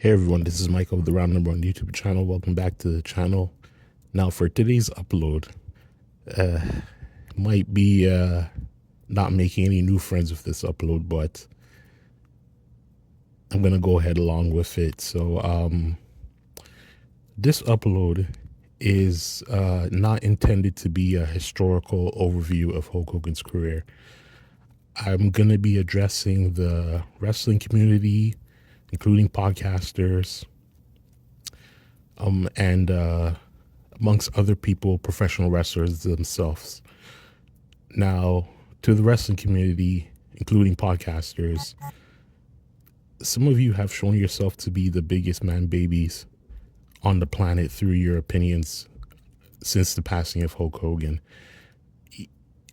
Hey everyone, this is Michael with the Round Number on YouTube channel. Welcome back to the channel. Now for today's upload, might be not making any new friends with this upload, but I'm gonna go ahead along with it. So this upload is not intended to be a historical overview of Hulk Hogan's career. I'm gonna be addressing the wrestling community, including podcasters, and amongst other people, professional wrestlers themselves. Now, to the wrestling community, including podcasters, some of you have shown yourself to be the biggest man babies on the planet through your opinions since the passing of Hulk Hogan.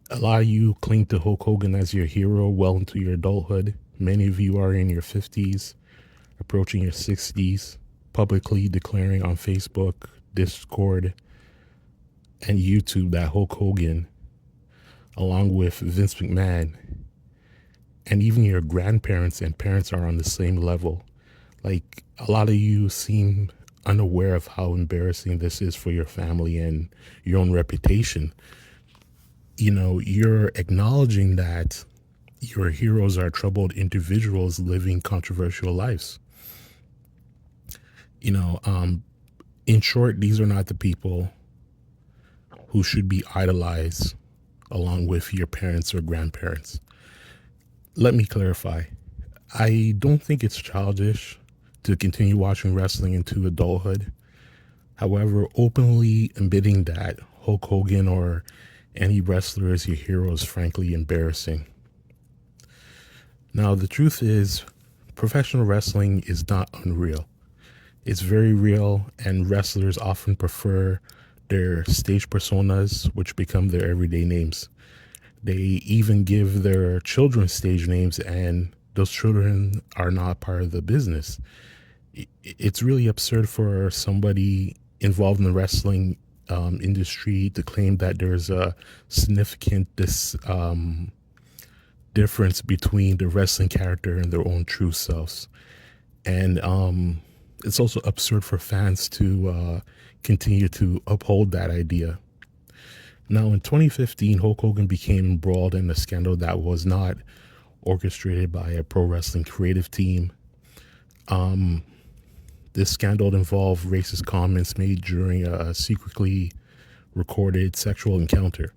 A lot of you cling to Hulk Hogan as your hero well into your adulthood. Many of you are in your 50s, approaching your 60s, publicly declaring on Facebook, Discord, and YouTube that Hulk Hogan, along with Vince McMahon, and even your grandparents and parents are on the same level. Like, a lot of you seem unaware of how embarrassing this is for your family and your own reputation. You know, you're acknowledging that your heroes are troubled individuals living controversial lives. In short, these are not the people who should be idolized along with your parents or grandparents. Let me clarify. I don't think it's childish to continue watching wrestling into adulthood. However, openly admitting that Hulk Hogan or any wrestler is your hero is frankly embarrassing. Now, the truth is, professional wrestling is not unreal. It's very real, and wrestlers often prefer their stage personas, which become their everyday names. They even give their children stage names, and those children are not part of the business. It's really absurd for somebody involved in the wrestling industry to claim that there's a significant difference between the wrestling character and their own true selves. And it's also absurd for fans to continue to uphold that idea. Now, in 2015, Hulk Hogan became embroiled in a scandal that was not orchestrated by a pro wrestling creative team. This scandal involved racist comments made during a secretly recorded sexual encounter.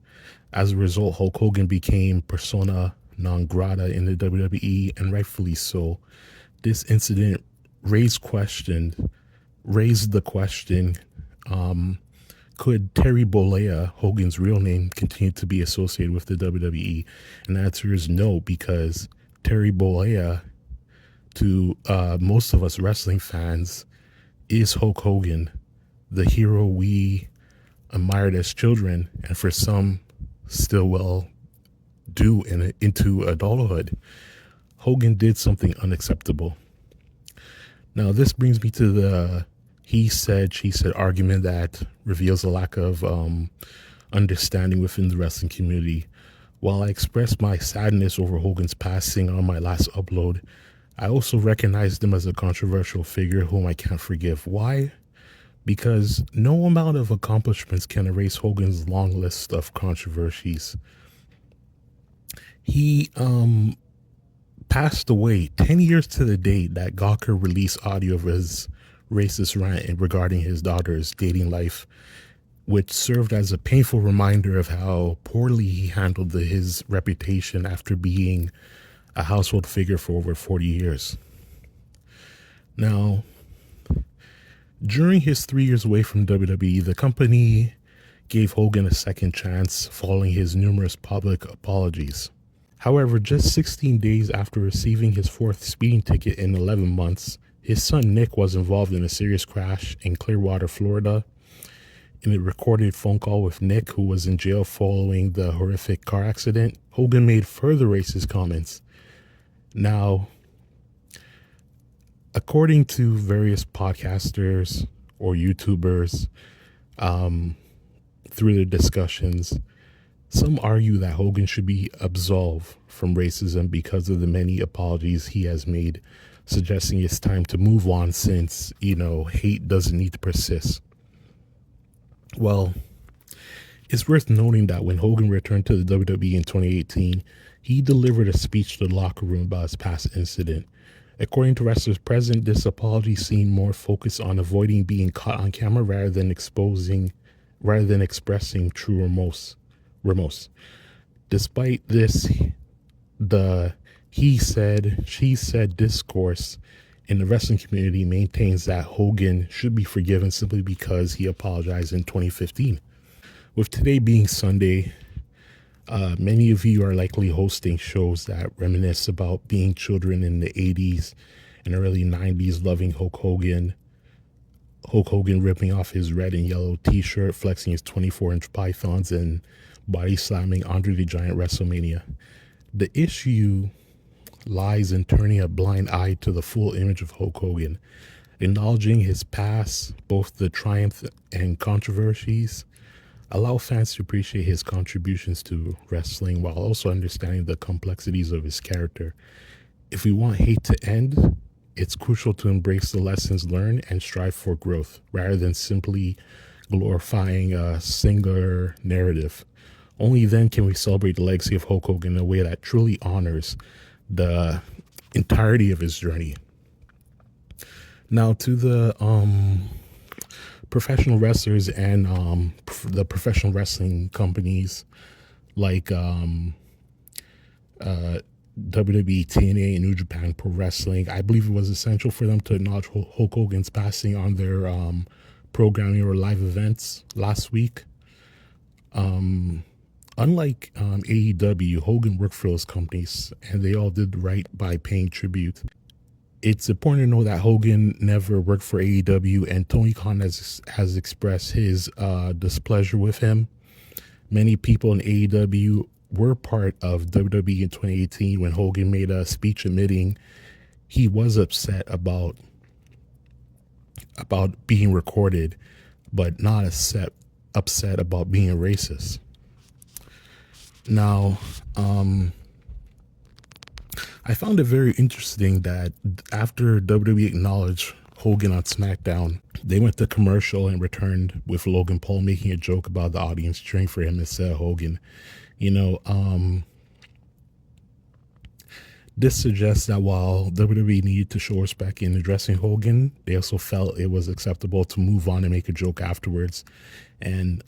As a result, Hulk Hogan became persona non grata in the WWE, and rightfully so. This incident raised the question, could Terry Bollea, Hogan's real name, continue to be associated with the WWE? And the answer is no, because Terry Bollea, to most of us wrestling fans, is Hulk Hogan, the hero we admired as children, and for some still will do into adulthood. Hogan did something unacceptable. Now, this brings me to the he said, she said argument that reveals a lack of understanding within the wrestling community. While I expressed my sadness over Hogan's passing on my last upload, I also recognized him as a controversial figure whom I can't forgive. Why? Because no amount of accomplishments can erase Hogan's long list of controversies. He passed away 10 years to the date that Gawker released audio of his racist rant regarding his daughter's dating life, which served as a painful reminder of how poorly he handled his reputation after being a household figure for over 40 years. Now, during his 3 years away from WWE, the company gave Hogan a second chance following his numerous public apologies. However, just 16 days after receiving his fourth speeding ticket in 11 months, his son Nick was involved in a serious crash in Clearwater, Florida. In a recorded phone call with Nick, who was in jail following the horrific car accident, Hogan made further racist comments. Now, according to various podcasters or YouTubers, through their discussions, some argue that Hogan should be absolved from racism because of the many apologies he has made. suggesting it's time to move on since, hate doesn't need to persist. Well, it's worth noting that when Hogan returned to the WWE in 2018, he delivered a speech to the locker room about his past incident. According to wrestlers present, this apology seemed more focused on avoiding being caught on camera rather than expressing true remorse. Despite this, the he said, she said discourse in the wrestling community maintains that Hogan should be forgiven simply because he apologized in 2015. With today being Sunday, many of you are likely hosting shows that reminisce about being children in the 80s and early 90s, loving Hulk Hogan ripping off his red and yellow t-shirt, flexing his 24-inch pythons, and body slamming Andre the Giant WrestleMania. The issue lies in turning a blind eye to the full image of Hulk Hogan, acknowledging his past, both the triumph and controversies, allow fans to appreciate his contributions to wrestling while also understanding the complexities of his character. If we want hate to end, it's crucial to embrace the lessons learned and strive for growth rather than simply glorifying a singular narrative. Only then can we celebrate the legacy of Hulk Hogan in a way that truly honors the entirety of his journey. Now, to the professional wrestlers and the professional wrestling companies like WWE, TNA, and New Japan Pro Wrestling, I believe it was essential for them to acknowledge Hulk Hogan's passing on their programming or live events last week. Unlike AEW, Hogan worked for those companies, and they all did right by paying tribute. It's important to know that Hogan never worked for AEW, and Tony Khan has expressed his displeasure with him. Many people in AEW were part of WWE in 2018 when Hogan made a speech admitting he was upset about being recorded, but not upset about being a racist. Now, I found it very interesting that after WWE acknowledged Hogan on SmackDown, they went to commercial and returned with Logan Paul making a joke about the audience cheering for him instead of Hogan. This suggests that while WWE needed to show respect in addressing Hogan, they also felt it was acceptable to move on and make a joke afterwards. And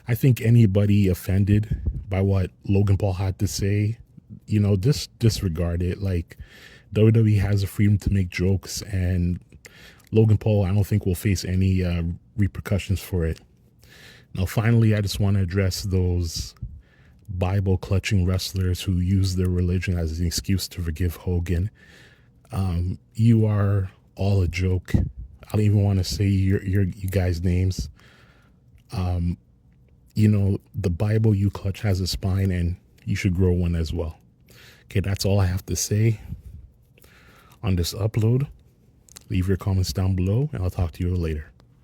I think anybody offended by what Logan Paul had to say, just disregard it. Like, WWE has the freedom to make jokes, and Logan Paul, I don't think, will face any repercussions for it. Now, finally, I just want to address those Bible-clutching wrestlers who use their religion as an excuse to forgive Hogan. You are all a joke. I don't even want to say you guys' names. The Bible you clutch has a spine, and you should grow one as well. Okay, that's all I have to say on this upload. Leave your comments down below, and I'll talk to you later.